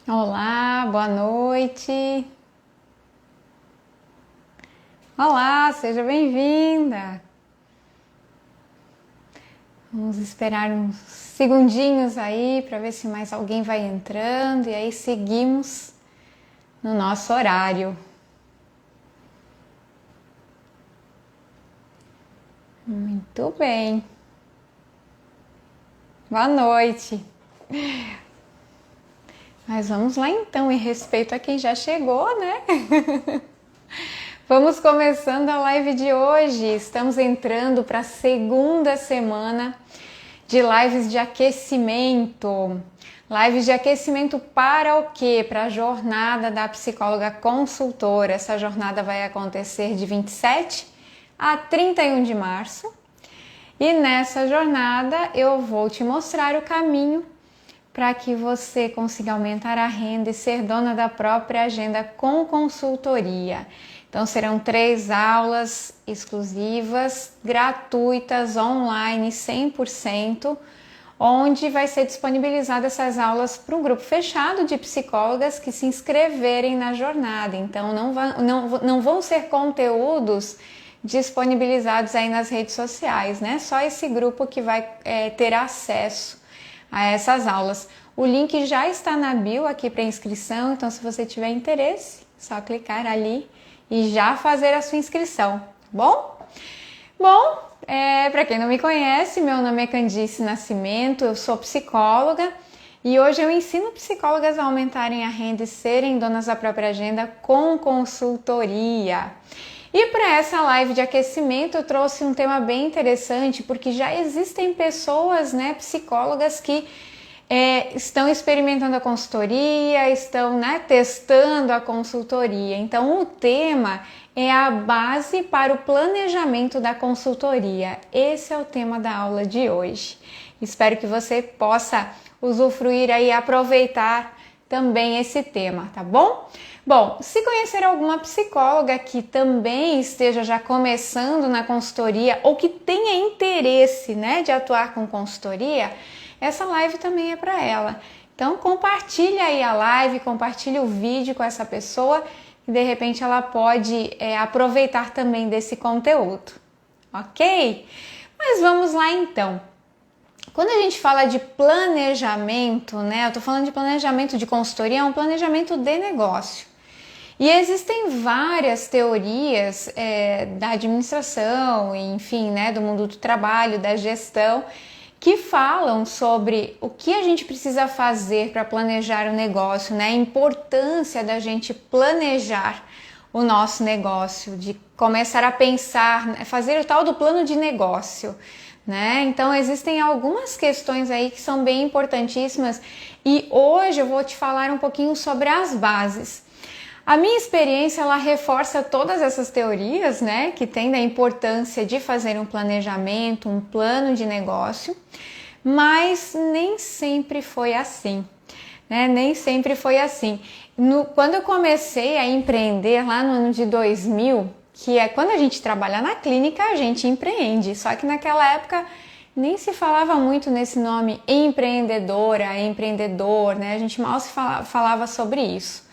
Olá, boa noite. Olá, seja bem-vinda. Vamos esperar uns segundinhos aí para ver se mais alguém vai entrando e aí seguimos no nosso horário. Muito bem. Boa noite. Mas vamos lá então, em respeito a quem já chegou, né? Vamos começando a live de hoje. Estamos entrando para a segunda semana de lives de aquecimento. Lives de aquecimento para o quê? Para a jornada da psicóloga consultora. Essa jornada vai acontecer de 27 a 31 de março. E nessa jornada eu vou te mostrar o caminho para que você consiga aumentar a renda e ser dona da própria agenda com consultoria. Então serão 3 aulas exclusivas, gratuitas, online, 100%, onde vai ser disponibilizada essas aulas para um grupo fechado de psicólogas que se inscreverem na jornada. Então não vão ser conteúdos disponibilizados aí nas redes sociais, né? Só esse grupo que vai ter acesso a essas aulas. O link já está na bio aqui para inscrição, então se você tiver interesse, só clicar ali e já fazer a sua inscrição, tá bom? Bom, para quem não me conhece, meu nome é Candice Nascimento, eu sou psicóloga e hoje eu ensino psicólogas a aumentarem a renda e serem donas da própria agenda com consultoria. E para essa live de aquecimento eu trouxe um tema bem interessante, porque já existem pessoas, né, psicólogas que estão experimentando a consultoria, estão, né, testando a consultoria. Então o tema é a base para o planejamento da consultoria. Esse é o tema da aula de hoje. Espero que você possa usufruir aí, aproveitar também esse tema, tá bom? Bom, se conhecer alguma psicóloga que também esteja já começando na consultoria ou que tenha interesse, né, de atuar com consultoria, essa live também é para ela. Então compartilha aí a live, compartilha o vídeo com essa pessoa e de repente ela pode aproveitar também desse conteúdo, ok? Mas vamos lá então. Quando a gente fala de planejamento, né, eu tô falando de planejamento de consultoria, é um planejamento de negócio. E existem várias teorias da administração, enfim, né, do mundo do trabalho, da gestão, que falam sobre o que a gente precisa fazer para planejar o negócio, né, a importância da gente planejar o nosso negócio, de começar a pensar, fazer o tal do plano de negócio, né? Então existem algumas questões aí que são bem importantíssimas e hoje eu vou te falar um pouquinho sobre as bases. A minha experiência, ela reforça todas essas teorias, né, que tem da importância de fazer um planejamento, um plano de negócio, mas nem sempre foi assim, né, nem sempre foi assim. Quando eu comecei a empreender lá no ano de 2000, que é quando a gente trabalha na clínica, a gente empreende, só que naquela época nem se falava muito nesse nome empreendedora, empreendedor, né, a gente mal se falava sobre isso.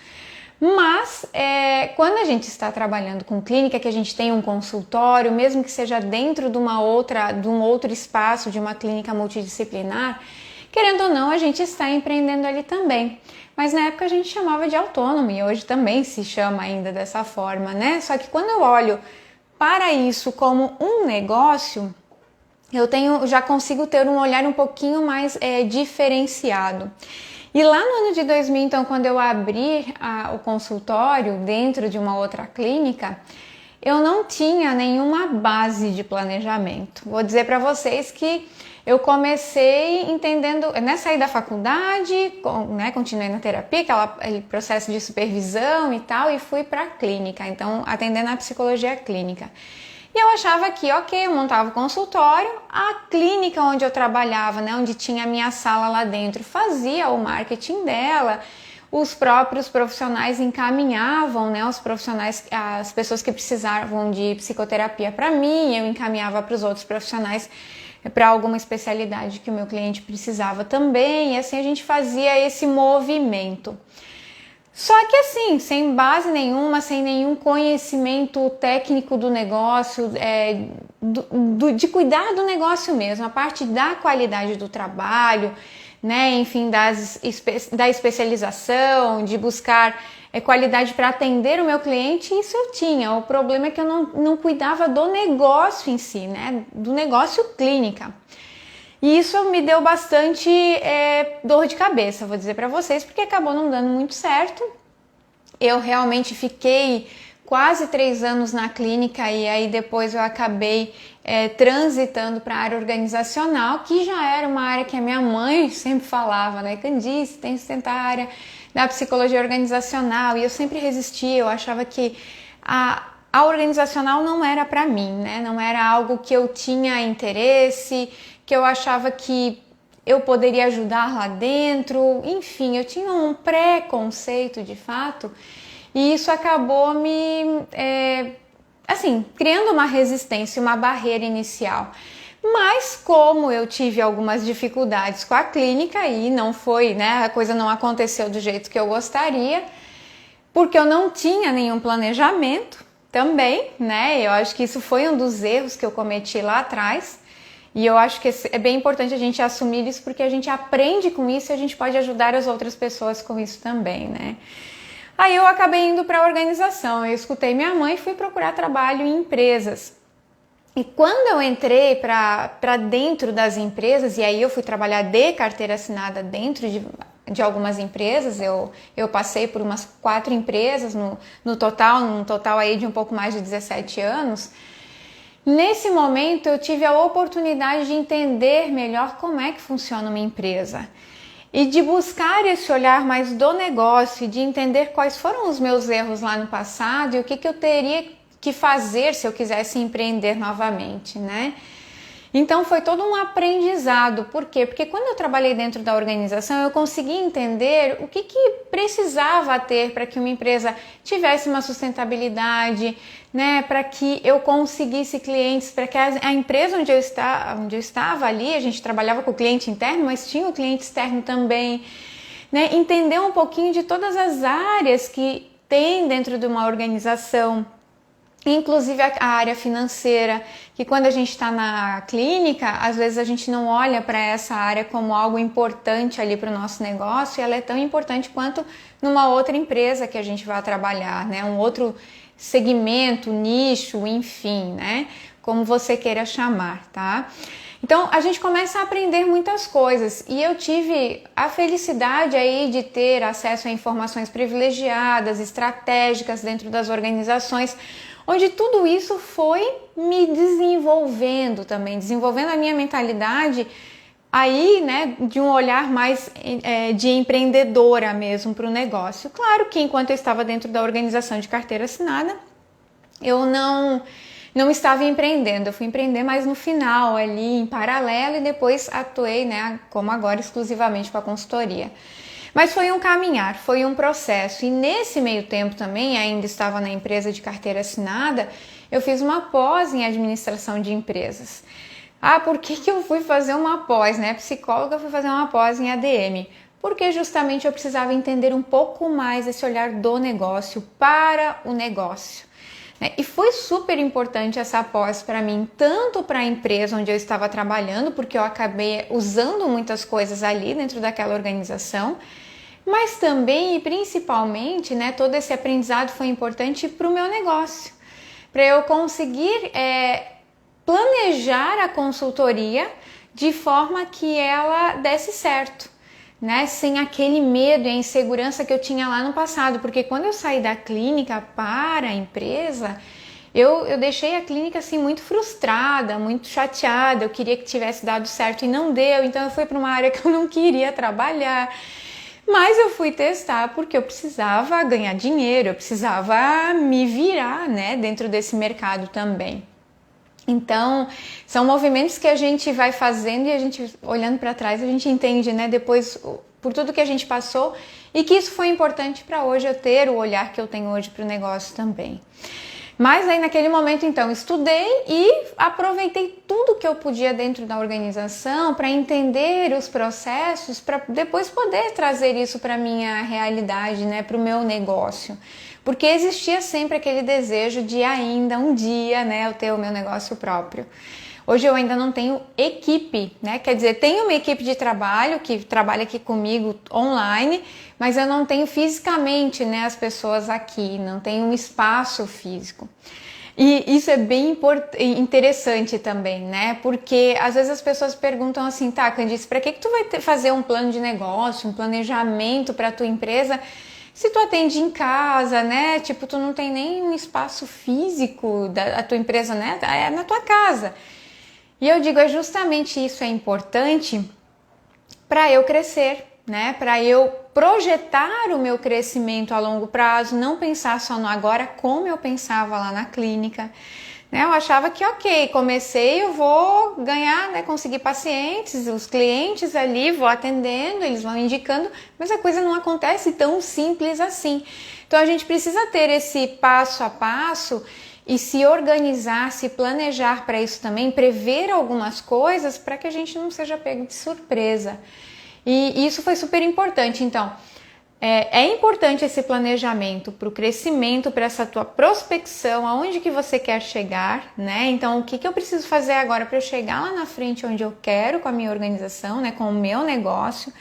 Mas quando a gente está trabalhando com clínica, que a gente tem um consultório, mesmo que seja dentro de um outro espaço, de uma clínica multidisciplinar, querendo ou não, a gente está empreendendo ali também. Mas na época a gente chamava de autônomo e hoje também se chama ainda dessa forma, né? Só que quando eu olho para isso como um negócio, já consigo ter um olhar um pouquinho mais diferenciado. E lá no ano de 2000, então, quando eu abri o consultório dentro de uma outra clínica, eu não tinha nenhuma base de planejamento. Vou dizer para vocês que eu comecei entendendo, né, saí da faculdade, né, continuei na terapia, aquele processo de supervisão e tal, e fui para a clínica, então atendendo a psicologia clínica. E eu achava que, ok, eu montava o consultório, a clínica onde eu trabalhava, né, onde tinha a minha sala lá dentro, fazia o marketing dela, os próprios profissionais encaminhavam, né, as pessoas que precisavam de psicoterapia para mim, eu encaminhava para os outros profissionais para alguma especialidade que o meu cliente precisava também, e assim a gente fazia esse movimento. Só que assim, sem base nenhuma, sem nenhum conhecimento técnico do negócio, de cuidar do negócio mesmo, a parte da qualidade do trabalho, né, enfim, da especialização, de buscar qualidade para atender o meu cliente, isso eu tinha. O problema é que eu não cuidava do negócio em si, né, do negócio clínica. E isso me deu bastante dor de cabeça, vou dizer para vocês, porque acabou não dando muito certo. Eu realmente fiquei quase 3 anos na clínica e aí depois eu acabei transitando para a área organizacional, que já era uma área que a minha mãe sempre falava, né? Candice, tem que tentar a área da psicologia organizacional, e eu sempre resistia, eu achava que a organizacional não era para mim, né? Não era algo que eu tinha interesse, que eu achava que eu poderia ajudar lá dentro, enfim, eu tinha um preconceito de fato, e isso acabou me, criando uma resistência, uma barreira inicial. Mas como eu tive algumas dificuldades com a clínica e não foi, né, a coisa não aconteceu do jeito que eu gostaria, porque eu não tinha nenhum planejamento também, né, eu acho que isso foi um dos erros que eu cometi lá atrás. E eu acho que é bem importante a gente assumir isso, porque a gente aprende com isso e a gente pode ajudar as outras pessoas com isso também, né? Aí eu acabei indo para a organização, eu escutei minha mãe e fui procurar trabalho em empresas. E quando eu entrei para dentro das empresas, e aí eu fui trabalhar de carteira assinada dentro de algumas empresas, eu passei por umas 4 empresas num total aí de um pouco mais de 17 anos, nesse momento eu tive a oportunidade de entender melhor como é que funciona uma empresa e de buscar esse olhar mais do negócio e de entender quais foram os meus erros lá no passado e o que eu teria que fazer se eu quisesse empreender novamente, né? Então foi todo um aprendizado. Por quê? Porque quando eu trabalhei dentro da organização, eu consegui entender o que precisava ter para que uma empresa tivesse uma sustentabilidade, né? Para que eu conseguisse clientes, para que a empresa onde eu estava ali, a gente trabalhava com o cliente interno, mas tinha o cliente externo também, né? Entender um pouquinho de todas as áreas que tem dentro de uma organização, inclusive a área financeira, que quando a gente está na clínica, às vezes a gente não olha para essa área como algo importante ali para o nosso negócio, e ela é tão importante quanto numa outra empresa que a gente vai trabalhar, né? Um outro segmento, nicho, enfim, né? Como você queira chamar, tá? Então a gente começa a aprender muitas coisas, e eu tive a felicidade aí de ter acesso a informações privilegiadas, estratégicas dentro das organizações, onde tudo isso foi me desenvolvendo também, desenvolvendo a minha mentalidade aí, né, de um olhar mais de empreendedora mesmo para o negócio. Claro que enquanto eu estava dentro da organização de carteira assinada, eu não estava empreendendo, eu fui empreender mais no final ali, em paralelo, e depois atuei, né, como agora, exclusivamente com a consultoria. Mas foi um caminhar, foi um processo, e nesse meio tempo também, ainda estava na empresa de carteira assinada, eu fiz uma pós em administração de empresas. Por que eu fui fazer uma pós, né? Psicóloga, eu fui fazer uma pós em ADM, porque justamente eu precisava entender um pouco mais esse olhar do negócio para o negócio. E foi super importante essa pós para mim, tanto para a empresa onde eu estava trabalhando, porque eu acabei usando muitas coisas ali dentro daquela organização, mas também e principalmente, né, todo esse aprendizado foi importante para o meu negócio, para eu conseguir planejar a consultoria de forma que ela desse certo, né, sem aquele medo e a insegurança que eu tinha lá no passado, porque quando eu saí da clínica para a empresa, eu deixei a clínica assim muito frustrada, muito chateada, eu queria que tivesse dado certo e não deu, então eu fui para uma área que eu não queria trabalhar, mas eu fui testar porque eu precisava ganhar dinheiro, eu precisava me virar, né, dentro desse mercado também. Então, são movimentos que a gente vai fazendo e a gente, olhando para trás, a gente entende, né, depois, por tudo que a gente passou, e que isso foi importante para hoje eu ter o olhar que eu tenho hoje para o negócio também. Mas aí naquele momento então estudei e aproveitei tudo que eu podia dentro da organização para entender os processos, para depois poder trazer isso para minha realidade, né, para o meu negócio. Porque existia sempre aquele desejo de ainda um dia, né, eu ter o meu negócio próprio. Hoje eu ainda não tenho equipe, né? Quer dizer, tenho uma equipe de trabalho que trabalha aqui comigo online, mas eu não tenho fisicamente, né, as pessoas aqui, não tenho um espaço físico. E isso é bem interessante também, né? Porque às vezes as pessoas perguntam assim, tá, Candice, para que tu vai fazer um plano de negócio, um planejamento para a tua empresa, se tu atende em casa, né? Tipo, tu não tem nem um espaço físico da tua empresa, né? É na tua casa. E eu digo, é justamente isso é importante para eu crescer, né? Para eu projetar o meu crescimento a longo prazo, não pensar só no agora como eu pensava lá na clínica. Né? Eu achava que, ok, comecei, eu vou ganhar, né? Conseguir pacientes, os clientes ali, vou atendendo, eles vão indicando, mas a coisa não acontece tão simples assim. Então a gente precisa ter esse passo a passo e se organizar, se planejar para isso também, prever algumas coisas para que a gente não seja pego de surpresa. E isso foi super importante. Então, é importante esse planejamento para o crescimento, para essa tua prospecção, aonde que você quer chegar, né? Então, o que eu preciso fazer agora para eu chegar lá na frente onde eu quero com a minha organização, né? Com o meu negócio,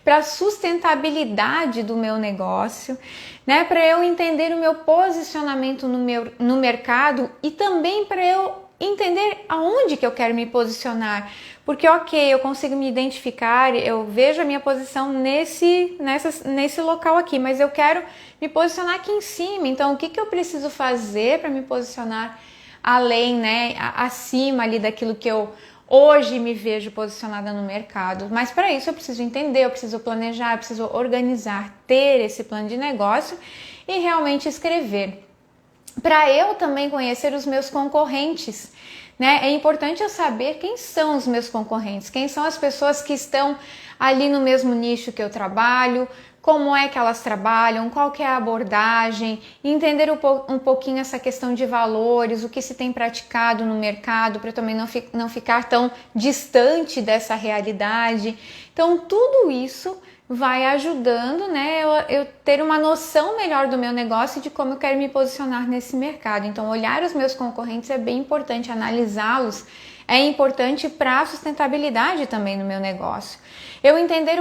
para a sustentabilidade do meu negócio, né? Para eu entender o meu posicionamento no mercado e também para eu entender aonde que eu quero me posicionar. Porque, ok, eu consigo me identificar, eu vejo a minha posição nesse local aqui, mas eu quero me posicionar aqui em cima. Então, o que eu preciso fazer para me posicionar além, né, acima ali daquilo que eu hoje me vejo posicionada no mercado? Mas para isso eu preciso entender, eu preciso planejar, eu preciso organizar, ter esse plano de negócio e realmente escrever. Para eu também conhecer os meus concorrentes, né? É importante eu saber quem são os meus concorrentes, quem são as pessoas que estão ali no mesmo nicho que eu trabalho, como é que elas trabalham, qual que é a abordagem, entender um pouquinho essa questão de valores, o que se tem praticado no mercado, para eu também não ficar tão distante dessa realidade. Então, tudo isso vai ajudando, né, eu ter uma noção melhor do meu negócio e de como eu quero me posicionar nesse mercado. Então, olhar os meus concorrentes é bem importante, analisá-los é importante para a sustentabilidade também no meu negócio. Eu entender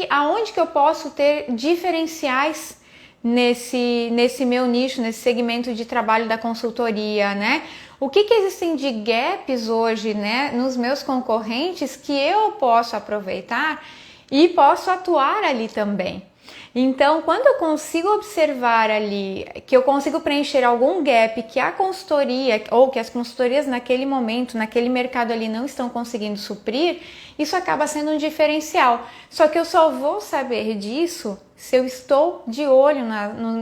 aonde que eu posso ter diferenciais nesse meu nicho, nesse segmento de trabalho da consultoria, né? O que existem de gaps hoje, né, nos meus concorrentes que eu posso aproveitar e posso atuar ali também. Então, quando eu consigo observar ali, que eu consigo preencher algum gap que a consultoria ou que as consultorias naquele momento, naquele mercado ali não estão conseguindo suprir, isso acaba sendo um diferencial. Só que eu só vou saber disso se eu estou de olho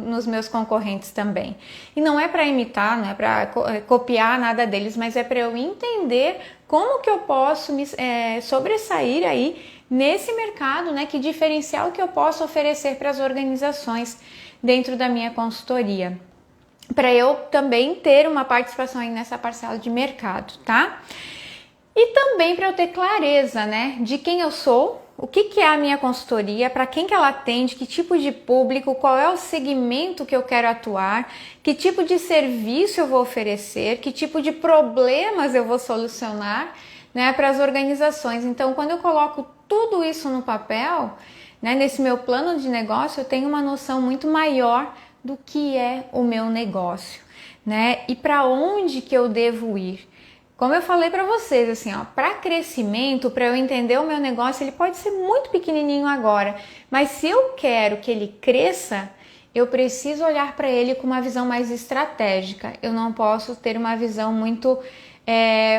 nos meus concorrentes também. E não é para imitar, não é para copiar nada deles, mas é para eu entender como que eu posso me sobressair aí nesse mercado, né? Que diferencial que eu posso oferecer para as organizações dentro da minha consultoria, para eu também ter uma participação aí nessa parcela de mercado, tá? E também para eu ter clareza, né, de quem eu sou, o que é a minha consultoria, para quem que ela atende, que tipo de público, qual é o segmento que eu quero atuar, que tipo de serviço eu vou oferecer, que tipo de problemas eu vou solucionar, né, para as organizações. Então, quando eu coloco tudo isso no papel, né, nesse meu plano de negócio, eu tenho uma noção muito maior do que é o meu negócio, né, e para onde que eu devo ir. Como eu falei para vocês, assim, ó, para crescimento, para eu entender o meu negócio, ele pode ser muito pequenininho agora, mas se eu quero que ele cresça, eu preciso olhar para ele com uma visão mais estratégica. Eu não posso ter uma visão muito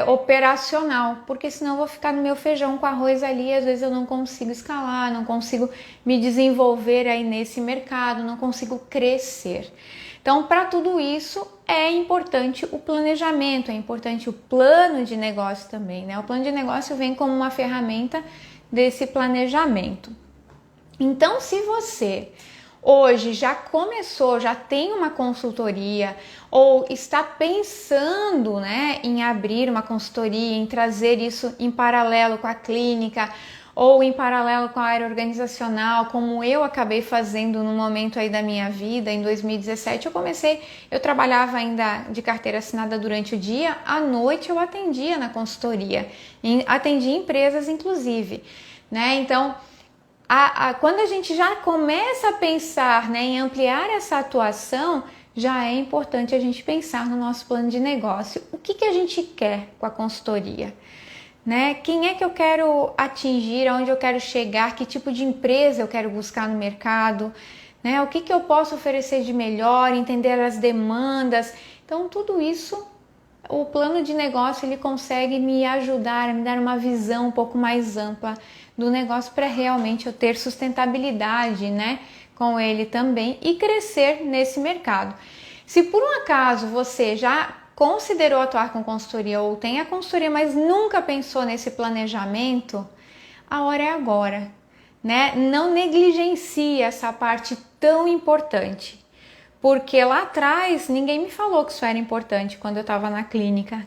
operacional, porque senão eu vou ficar no meu feijão com arroz ali e às vezes eu não consigo escalar, não consigo me desenvolver aí nesse mercado, não consigo crescer. Então, para tudo isso, é importante o planejamento, é importante o plano de negócio também, né? O plano de negócio vem como uma ferramenta desse planejamento. Então, se você hoje já começou, já tem uma consultoria ou está pensando, né, em abrir uma consultoria, em trazer isso em paralelo com a clínica ou em paralelo com a área organizacional, como eu acabei fazendo no momento aí da minha vida, em 2017 eu trabalhava ainda de carteira assinada durante o dia, à noite eu atendia na consultoria, atendia empresas inclusive, né, então quando a gente já começa a pensar, né, em ampliar essa atuação, já é importante a gente pensar no nosso plano de negócio. O que a gente quer com a consultoria? Né? Quem é que eu quero atingir, aonde eu quero chegar, que tipo de empresa eu quero buscar no mercado, né? O que eu posso oferecer de melhor, entender as demandas. Então, tudo isso, o plano de negócio ele consegue me ajudar a me dar uma visão um pouco mais ampla do negócio para realmente eu ter sustentabilidade, né, com ele também e crescer nesse mercado. Se por um acaso você já considerou atuar com consultoria ou tem a consultoria, mas nunca pensou nesse planejamento, a hora é agora, né? Não negligencie essa parte tão importante, porque lá atrás ninguém me falou que isso era importante quando eu estava na clínica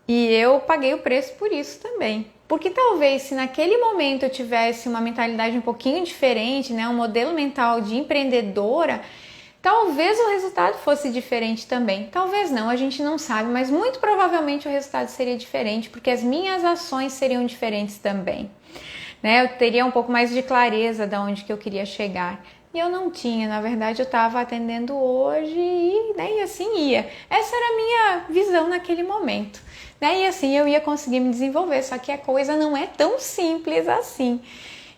e eu paguei o preço por isso também. Porque talvez se naquele momento eu tivesse uma mentalidade um pouquinho diferente, né, um modelo mental de empreendedora, talvez o resultado fosse diferente também. Talvez não, a gente não sabe, mas muito provavelmente o resultado seria diferente, porque as minhas ações seriam diferentes também. Né? Eu teria um pouco mais de clareza de onde que eu queria chegar. E eu não tinha, na verdade eu estava atendendo hoje e assim ia. Essa era a minha visão naquele momento. Né? E assim eu ia conseguir me desenvolver, só que a coisa não é tão simples assim.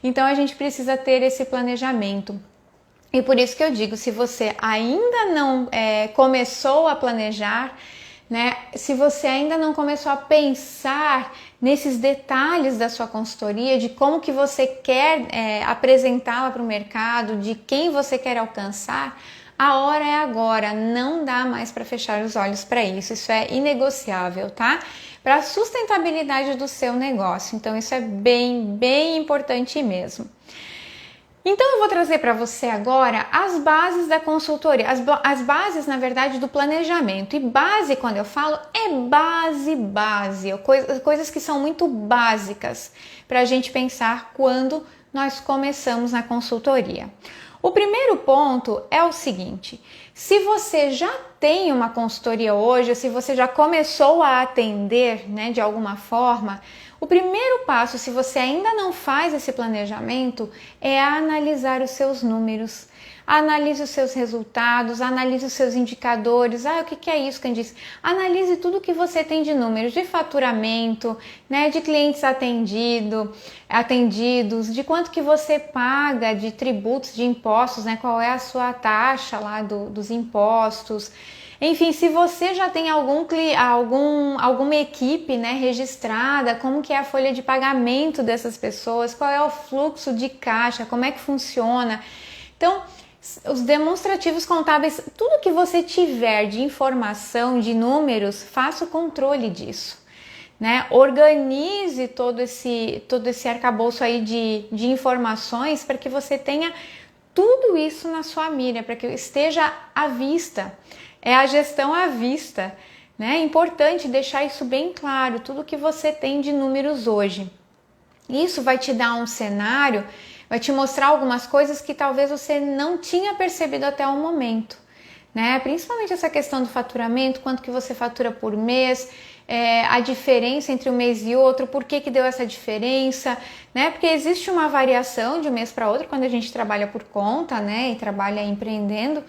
Então a gente precisa ter esse planejamento. E por isso que eu digo, se você ainda não começou a planejar, né, se você ainda não começou a pensar nesses detalhes da sua consultoria, de como que você quer apresentá-la para o mercado, de quem você quer alcançar, a hora é agora, não dá mais para fechar os olhos para isso, isso é inegociável, tá? Para a sustentabilidade do seu negócio, então isso é bem importante mesmo. Então eu vou trazer para você agora as bases da consultoria, as bases, na verdade, do planejamento. E base, quando eu falo, é base, coisas que são muito básicas para a gente pensar quando nós começamos na consultoria. O primeiro ponto é o seguinte: se você já tem uma consultoria hoje, ou se você já começou a atender, né, de alguma forma, o primeiro passo, se você ainda não faz esse planejamento, é analisar os seus números. Analise os seus resultados, analise os seus indicadores. O que é isso, Candice? Analise tudo que você tem de números, de faturamento, né, de clientes atendidos, de quanto que você paga de tributos, de impostos, né, qual é a sua taxa lá dos impostos. Enfim, se você já tem alguma equipe, né, registrada, como que é a folha de pagamento dessas pessoas, qual é o fluxo de caixa, como é que funciona. Então, os demonstrativos contábeis, tudo que você tiver de informação, de números, faça o controle disso. Né? Organize todo esse arcabouço aí de informações para que você tenha tudo isso na sua mira, para que esteja à vista. É a gestão à vista, né? É importante deixar isso bem claro, tudo que você tem de números hoje. Isso vai te dar um cenário, vai te mostrar algumas coisas que talvez você não tinha percebido até o momento, né? Principalmente essa questão do faturamento, quanto que você fatura por mês, a diferença entre um mês e outro, por que deu essa diferença, né? Porque existe uma variação de um mês para outro quando a gente trabalha por conta, né? E trabalha empreendendo.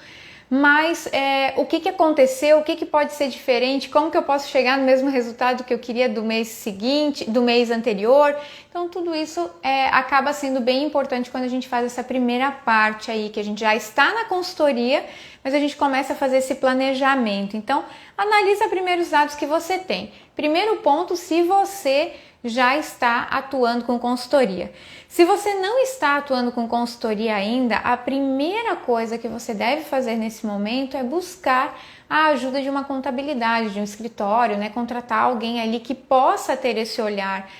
Mas o que aconteceu, o que pode ser diferente, como que eu posso chegar no mesmo resultado que eu queria do mês seguinte, do mês anterior. Então tudo isso acaba sendo bem importante quando a gente faz essa primeira parte aí, que a gente já está na consultoria, mas a gente começa a fazer esse planejamento. Então analisa primeiro os dados que você tem. Primeiro ponto, se você já está atuando com consultoria. Se você não está atuando com consultoria ainda, a primeira coisa que você deve fazer nesse momento é buscar a ajuda de uma contabilidade, de um escritório, né? Contratar alguém ali que possa ter esse olhar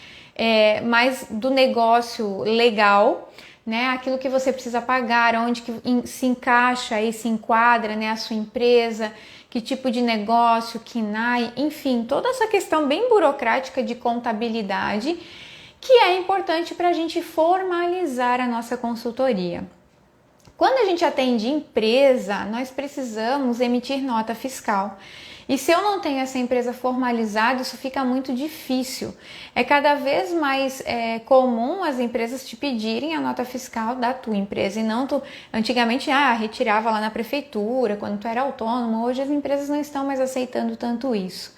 mais do negócio legal, né, aquilo que você precisa pagar, onde que se encaixa e se enquadra, né, a sua empresa, que tipo de negócio, KNAI, enfim, toda essa questão bem burocrática de contabilidade, que é importante para a gente formalizar a nossa consultoria. Quando a gente atende empresa, nós precisamos emitir nota fiscal. E se eu não tenho essa empresa formalizada, isso fica muito difícil. É cada vez mais comum as empresas te pedirem a nota fiscal da tua empresa. E não tu, antigamente, retirava lá na prefeitura, quando tu era autônomo. Hoje as empresas não estão mais aceitando tanto isso.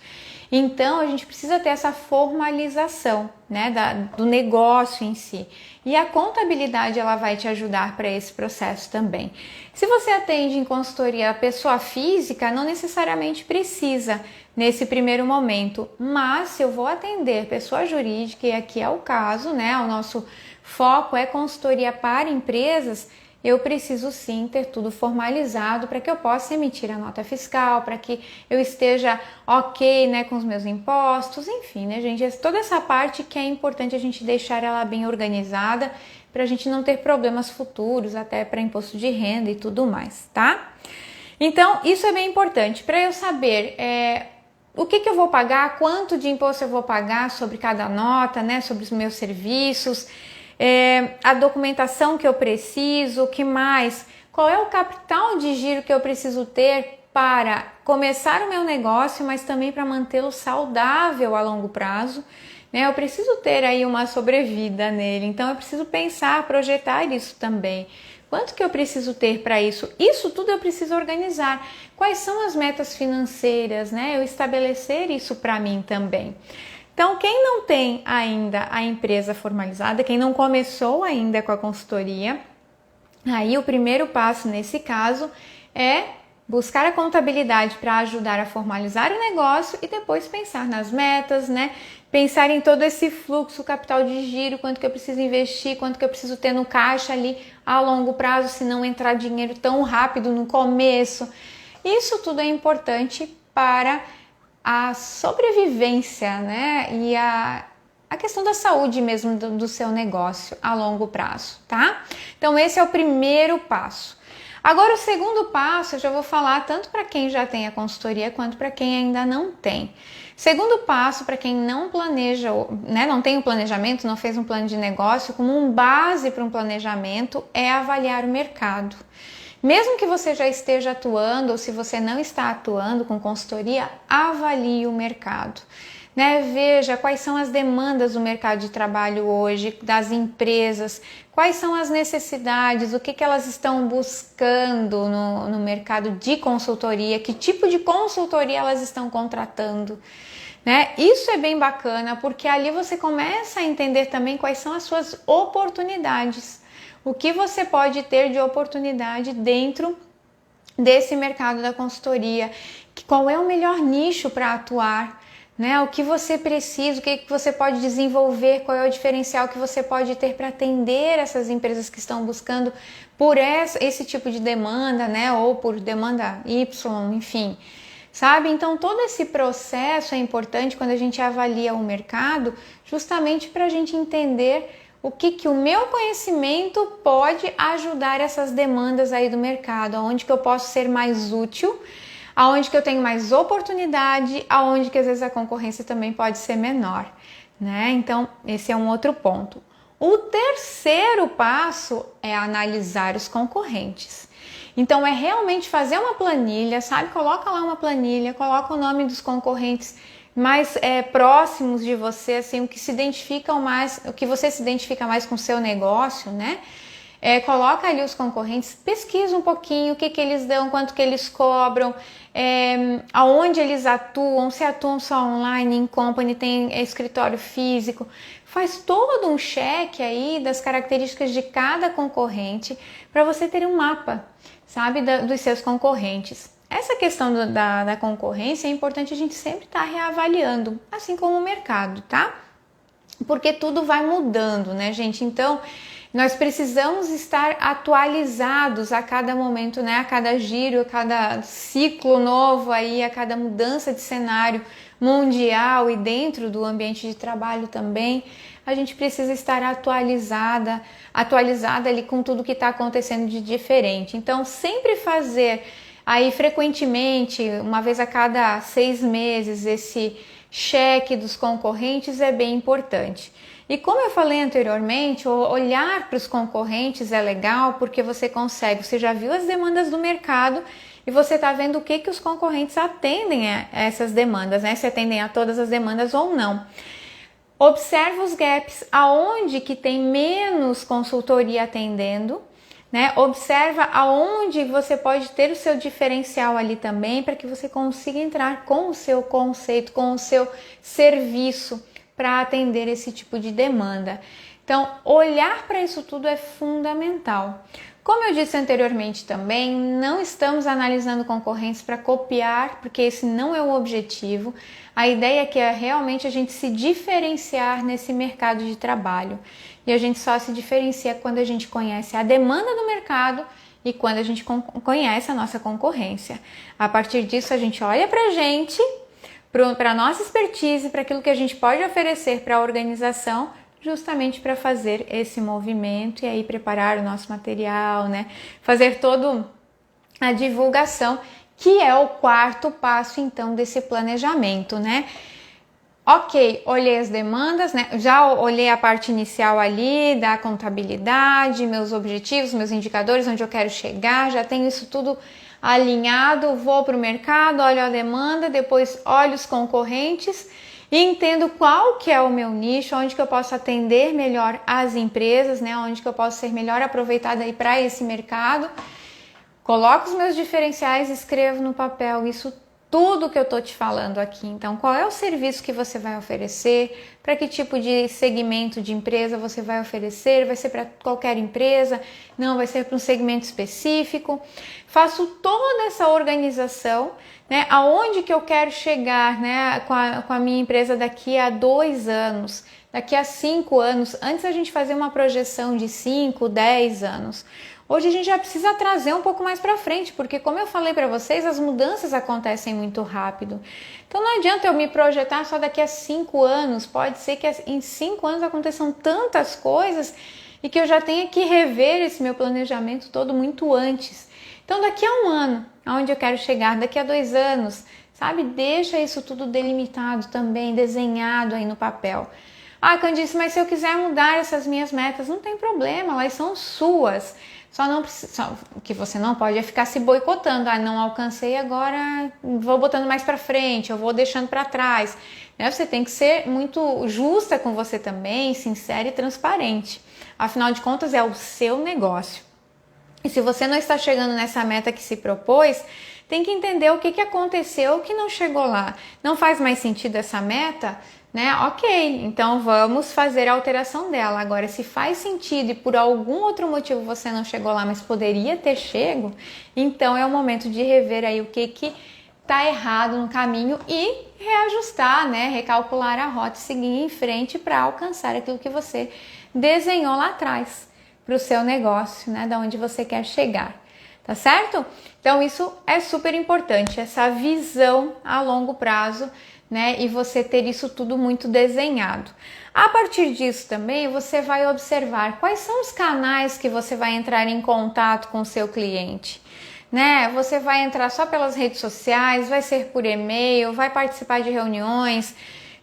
Então, a gente precisa ter essa formalização, né, do negócio em si. E a contabilidade, ela vai te ajudar para esse processo também. Se você atende em consultoria a pessoa física, não necessariamente precisa nesse primeiro momento. Mas, se eu vou atender pessoa jurídica, e aqui é o caso, né, o nosso foco é consultoria para empresas, eu preciso sim ter tudo formalizado para que eu possa emitir a nota fiscal, para que eu esteja ok, né, com os meus impostos, enfim, né, gente, toda essa parte que é importante a gente deixar ela bem organizada para a gente não ter problemas futuros, até para imposto de renda e tudo mais, tá? Então, isso é bem importante para eu saber o que eu vou pagar, quanto de imposto eu vou pagar sobre cada nota, né, sobre os meus serviços, a documentação que eu preciso, o que mais? Qual é o capital de giro que eu preciso ter para começar o meu negócio, mas também para mantê-lo saudável a longo prazo, né? Eu preciso ter aí uma sobrevida nele, então eu preciso pensar, projetar isso também. Quanto que eu preciso ter para isso? Isso tudo eu preciso organizar. Quais são as metas financeiras, né? Eu estabelecer isso para mim também. Então, quem não tem ainda a empresa formalizada, quem não começou ainda com a consultoria, aí o primeiro passo nesse caso é buscar a contabilidade para ajudar a formalizar o negócio e depois pensar nas metas, né? Pensar em todo esse fluxo, capital de giro, quanto que eu preciso investir, quanto que eu preciso ter no caixa ali a longo prazo, se não entrar dinheiro tão rápido no começo. Isso tudo é importante para a sobrevivência, né, e a questão da saúde mesmo do seu negócio a longo prazo, tá? Então esse é o primeiro passo. Agora o segundo passo eu já vou falar tanto para quem já tem a consultoria quanto para quem ainda não tem. Segundo passo, para quem não planeja, né, não tem um planejamento, não fez um plano de negócio, como um base para um planejamento é avaliar o mercado. Mesmo que você já esteja atuando ou se você não está atuando com consultoria, avalie o mercado, né? Veja quais são as demandas do mercado de trabalho hoje, das empresas, quais são as necessidades, o que elas estão buscando no mercado de consultoria, que tipo de consultoria elas estão contratando, né? Isso é bem bacana porque ali você começa a entender também quais são as suas oportunidades. O que você pode ter de oportunidade dentro desse mercado da consultoria, qual é o melhor nicho para atuar, né? O que você precisa, o que você pode desenvolver, qual é o diferencial que você pode ter para atender essas empresas que estão buscando por esse tipo de demanda, né? Ou por demanda Y, enfim. Sabe? Então todo esse processo é importante quando a gente avalia o mercado, justamente para a gente entender o que o meu conhecimento pode ajudar essas demandas aí do mercado, aonde que eu posso ser mais útil, aonde que eu tenho mais oportunidade, aonde que às vezes a concorrência também pode ser menor, né? Então, esse é um outro ponto. O terceiro passo é analisar os concorrentes. Então, é realmente fazer uma planilha, sabe? Coloca lá uma planilha, coloca o nome dos concorrentes mais próximos de você, assim, o que se identificam mais, o que você se identifica mais com o seu negócio, né? Coloca ali os concorrentes, pesquisa um pouquinho o que eles dão, quanto que eles cobram, aonde eles atuam, se atuam só online, em company, tem escritório físico. Faz todo um check aí das características de cada concorrente para você ter um mapa, sabe, dos seus concorrentes. Essa questão da concorrência é importante a gente sempre estar reavaliando, assim como o mercado, tá? Porque tudo vai mudando, né, gente? Então, Nós precisamos estar atualizados a cada momento, né? A cada giro, a cada ciclo novo aí, a cada mudança de cenário mundial e dentro do ambiente de trabalho também. A gente precisa estar atualizada ali com tudo que está acontecendo de diferente. Então, sempre fazer aí frequentemente, uma vez a cada 6 meses, esse cheque dos concorrentes é bem importante. E como eu falei anteriormente, olhar para os concorrentes é legal porque você já viu as demandas do mercado e você está vendo o que os concorrentes atendem a essas demandas, né? Se atendem a todas as demandas ou não. Observa os gaps, aonde que tem menos consultoria atendendo, né? Observa aonde você pode ter o seu diferencial ali também para que você consiga entrar com o seu conceito, com o seu serviço para atender esse tipo de demanda. Então, olhar para isso tudo é fundamental. Como eu disse anteriormente também, não estamos analisando concorrentes para copiar, porque esse não é o objetivo. A ideia aqui é realmente a gente se diferenciar nesse mercado de trabalho. E a gente só se diferencia quando a gente conhece a demanda do mercado e quando a gente conhece a nossa concorrência. A partir disso, a gente olha para a gente, para a nossa expertise, para aquilo que a gente pode oferecer para a organização, justamente para fazer esse movimento e aí preparar o nosso material, né? Fazer toda a divulgação, que é o quarto passo, então, desse planejamento, né? Ok, olhei as demandas, né? Já olhei a parte inicial ali da contabilidade, meus objetivos, meus indicadores, onde eu quero chegar, já tenho isso tudo alinhado, vou para o mercado, olho a demanda, depois olho os concorrentes e entendo qual que é o meu nicho, onde que eu posso atender melhor as empresas, né? Onde que eu posso ser melhor aproveitada aí para esse mercado. Coloco os meus diferenciais, escrevo no papel isso tudo que eu tô te falando aqui. Então, qual é o serviço que você vai oferecer? Para que tipo de segmento de empresa você vai oferecer? Vai ser para qualquer empresa? Não, vai ser para um segmento específico. Faço toda essa organização, né? Aonde que eu quero chegar, né? Com a minha empresa daqui a 2 anos, daqui a 5 anos. Antes a gente fazia uma projeção de 5, 10 anos. Hoje a gente já precisa trazer um pouco mais para frente, porque como eu falei para vocês, as mudanças acontecem muito rápido. Então não adianta eu me projetar só daqui a 5 anos, pode ser que em 5 anos aconteçam tantas coisas e que eu já tenha que rever esse meu planejamento todo muito antes. Então daqui a 1 ano, aonde eu quero chegar, daqui a 2 anos, sabe? Deixa isso tudo delimitado também, desenhado aí no papel. Ah, Candice, mas se eu quiser mudar essas minhas metas, não tem problema, elas são suas. O que você não pode é ficar se boicotando. Ah, não alcancei, agora vou botando mais para frente, eu vou deixando para trás. Né? Você tem que ser muito justa com você também, sincera e transparente. Afinal de contas, é o seu negócio. E se você não está chegando nessa meta que se propôs, tem que entender o que aconteceu que não chegou lá. Não faz mais sentido essa meta? Né? Ok, então vamos fazer a alteração dela. Agora, se faz sentido e por algum outro motivo você não chegou lá, mas poderia ter chego, então é o momento de rever aí o que está errado no caminho e reajustar, né? Recalcular a rota e seguir em frente para alcançar aquilo que você desenhou lá atrás para o seu negócio, né? Da onde você quer chegar, tá certo? Então isso é super importante, essa visão a longo prazo, né? E você ter isso tudo muito desenhado. A partir disso também você vai observar quais são os canais que você vai entrar em contato com o seu cliente, né? Você vai entrar só pelas redes sociais, vai ser por e-mail, vai participar de reuniões,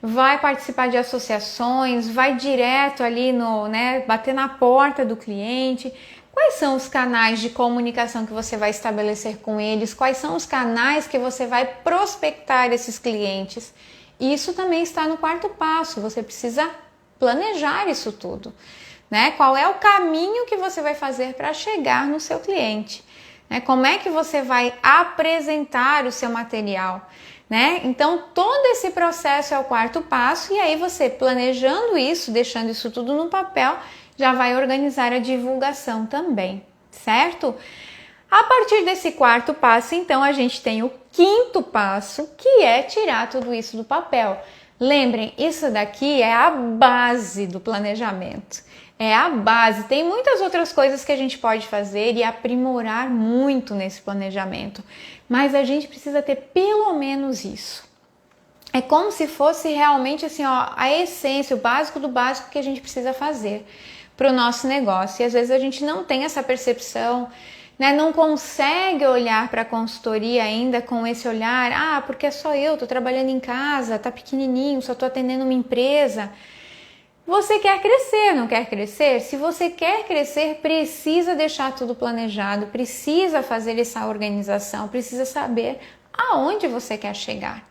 vai participar de associações, vai direto ali né, bater na porta do cliente. Quais são os canais de comunicação que você vai estabelecer com eles? Quais são os canais que você vai prospectar esses clientes? Isso também está no quarto passo, você precisa planejar isso tudo, né? Qual é o caminho que você vai fazer para chegar no seu cliente? Né? Como é que você vai apresentar o seu material? Né? Então, todo esse processo é o quarto passo e aí você planejando isso, deixando isso tudo no papel, já vai organizar a divulgação também, certo? A partir desse quarto passo, então, a gente tem o quinto passo, que é tirar tudo isso do papel. Lembrem, isso daqui é a base do planejamento. É a base. Tem muitas outras coisas que a gente pode fazer e aprimorar muito nesse planejamento, mas a gente precisa ter pelo menos isso. É como se fosse realmente assim, ó, a essência, o básico do básico que a gente precisa fazer para o nosso negócio. E às vezes a gente não tem essa percepção, né? Não consegue olhar para a consultoria ainda com esse olhar, porque é só eu, tô trabalhando em casa, tá pequenininho, só tô atendendo uma empresa. Você quer crescer, não quer crescer? Se você quer crescer, precisa deixar tudo planejado, precisa fazer essa organização, precisa saber aonde você quer chegar.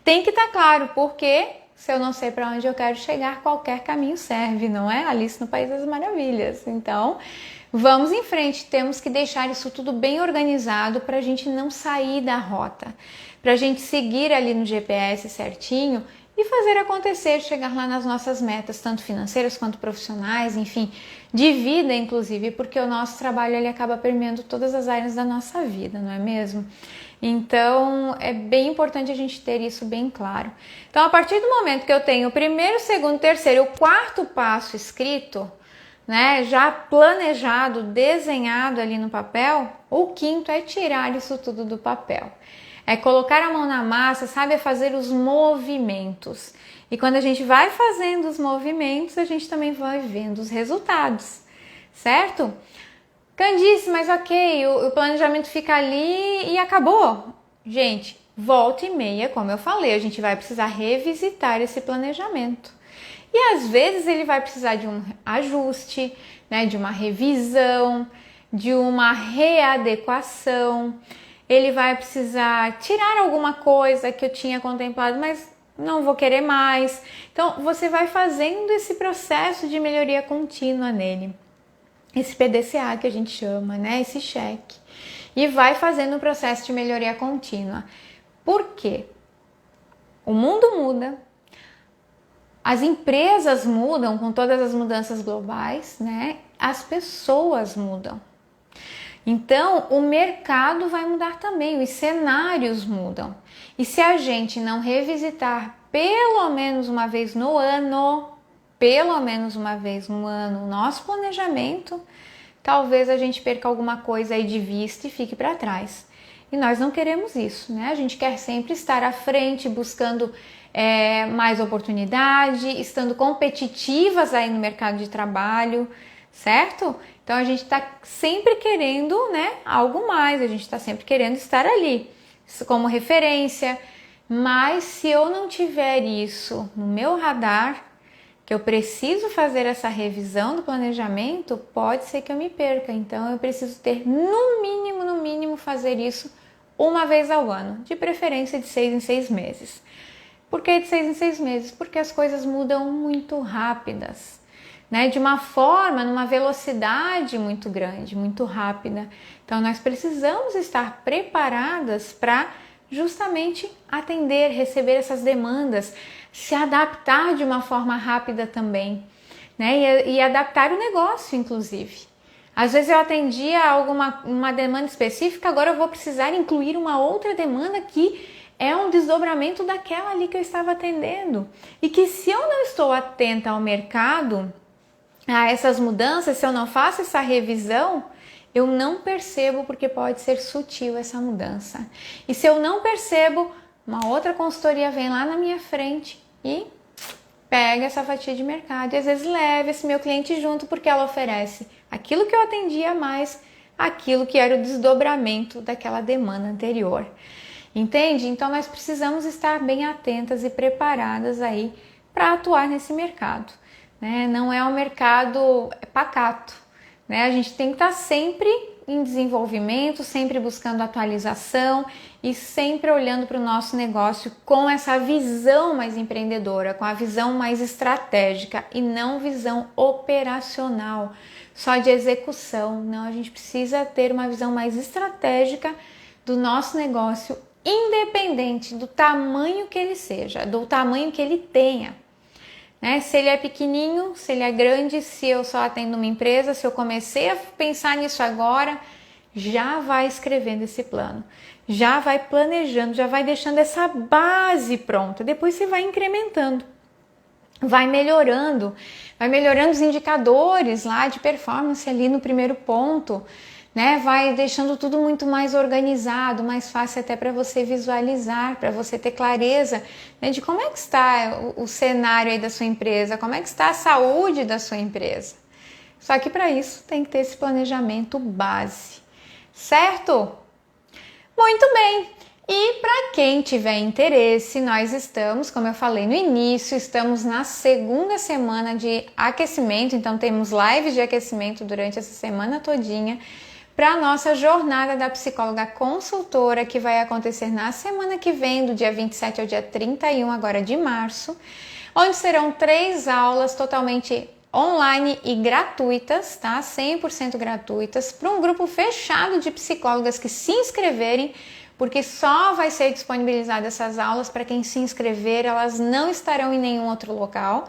Tem que estar claro, porque se eu não sei para onde eu quero chegar, qualquer caminho serve, não é? Alice no País das Maravilhas. Então, vamos em frente, temos que deixar isso tudo bem organizado para a gente não sair da rota, para a gente seguir ali no GPS certinho e fazer acontecer, chegar lá nas nossas metas, tanto financeiras quanto profissionais, enfim, de vida inclusive, porque o nosso trabalho ele acaba permeando todas as áreas da nossa vida, não é mesmo? Então, é bem importante a gente ter isso bem claro. Então, a partir do momento que eu tenho o primeiro, segundo, terceiro e o quarto passo escrito, né, já planejado, desenhado ali no papel, o quinto é tirar isso tudo do papel. É colocar a mão na massa, sabe, é fazer os movimentos. E quando a gente vai fazendo os movimentos, a gente também vai vendo os resultados, certo? Candice, mas ok, o planejamento fica ali e acabou. Gente, volta e meia, como eu falei, a gente vai precisar revisitar esse planejamento. E às vezes ele vai precisar de um ajuste, né, de uma revisão, de uma readequação. Ele vai precisar tirar alguma coisa que eu tinha contemplado, mas não vou querer mais. Então, você vai fazendo esse processo de melhoria contínua nele. Esse PDCA que a gente chama, né? Esse cheque. E vai fazendo um processo de melhoria contínua. Por quê? O mundo muda, as empresas mudam com todas as mudanças globais, né? As pessoas mudam. Então, o mercado vai mudar também, os cenários mudam. E se a gente não revisitar pelo menos uma vez no ano, o nosso planejamento, talvez a gente perca alguma coisa aí de vista e fique para trás. E nós não queremos isso, né? A gente quer sempre estar à frente, buscando mais oportunidade, estando competitivas aí no mercado de trabalho, certo? Então a gente está sempre querendo, né, algo mais, a gente está sempre querendo estar ali como referência. Mas se eu não tiver isso no meu radar, que eu preciso fazer essa revisão do planejamento, pode ser que eu me perca. Então eu preciso ter no mínimo fazer isso uma vez ao ano, de preferência de 6 em 6 meses. Por que de 6 em 6 meses? Porque as coisas mudam muito rápidas, né? De uma forma, numa velocidade muito grande, muito rápida. Então nós precisamos estar preparadas para justamente atender, receber essas demandas, se adaptar de uma forma rápida também, né? E adaptar o negócio, inclusive. Às vezes eu atendia uma demanda específica, agora eu vou precisar incluir uma outra demanda que é um desdobramento daquela ali que eu estava atendendo. E que se eu não estou atenta ao mercado, a essas mudanças, se eu não faço essa revisão, eu não percebo, porque pode ser sutil essa mudança. E se eu não percebo, uma outra consultoria vem lá na minha frente e pega essa fatia de mercado. E às vezes leva esse meu cliente junto, porque ela oferece aquilo que eu atendia mais aquilo que era o desdobramento daquela demanda anterior. Entende? Então nós precisamos estar bem atentas e preparadas aí para atuar nesse mercado, né? Não é um mercado pacato, né? A gente tem que estar sempre em desenvolvimento, sempre buscando atualização e sempre olhando para o nosso negócio com essa visão mais empreendedora, com a visão mais estratégica e não visão operacional, só de execução. Não, a gente precisa ter uma visão mais estratégica do nosso negócio, independente do tamanho que ele seja, do tamanho que ele tenha, né? Se ele é pequenininho, se ele é grande, se eu só atendo uma empresa, se eu comecei a pensar nisso agora, já vai escrevendo esse plano. já vai planejando, já vai deixando essa base pronta. Depois você vai incrementando, vai melhorando os indicadores lá de performance ali no primeiro ponto, né? Vai deixando tudo muito mais organizado, mais fácil até para você visualizar, para você ter clareza, né, de como é que está o cenário aí da sua empresa, como é que está a saúde da sua empresa. Só que para isso tem que ter esse planejamento base, certo? Muito bem! E para quem tiver interesse, nós estamos, como eu falei no início, estamos na segunda semana de aquecimento, então temos lives de aquecimento durante essa semana todinha para a nossa jornada da psicóloga consultora, que vai acontecer na semana que vem, do dia 27 ao dia 31 agora de março, onde serão 3 aulas totalmente online e gratuitas, tá? 100% gratuitas, para um grupo fechado de psicólogas que se inscreverem, porque só vai ser disponibilizada essas aulas para quem se inscrever, elas não estarão em nenhum outro local,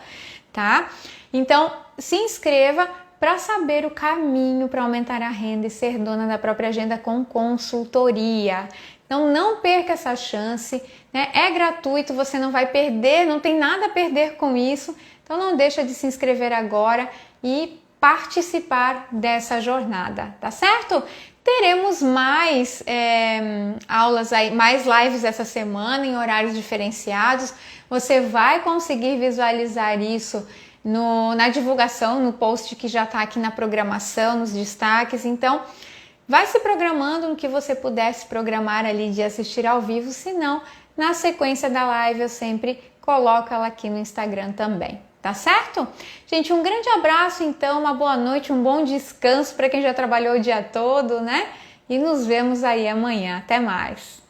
tá? Então, se inscreva para saber o caminho para aumentar a renda e ser dona da própria agenda com consultoria. Então, não perca essa chance, né? É gratuito, você não vai perder, não tem nada a perder com isso. Então, não deixa de se inscrever agora e participar dessa jornada, tá certo? Teremos mais aulas aí, mais lives essa semana em horários diferenciados. Você vai conseguir visualizar isso na divulgação, no post que já está aqui na programação, nos destaques. Então, vai se programando no que você puder se programar ali de assistir ao vivo, se não, na sequência da live eu sempre coloco ela aqui no Instagram também. Tá certo? Gente, um grande abraço então, uma boa noite, um bom descanso para quem já trabalhou o dia todo, né? E nos vemos aí amanhã. Até mais!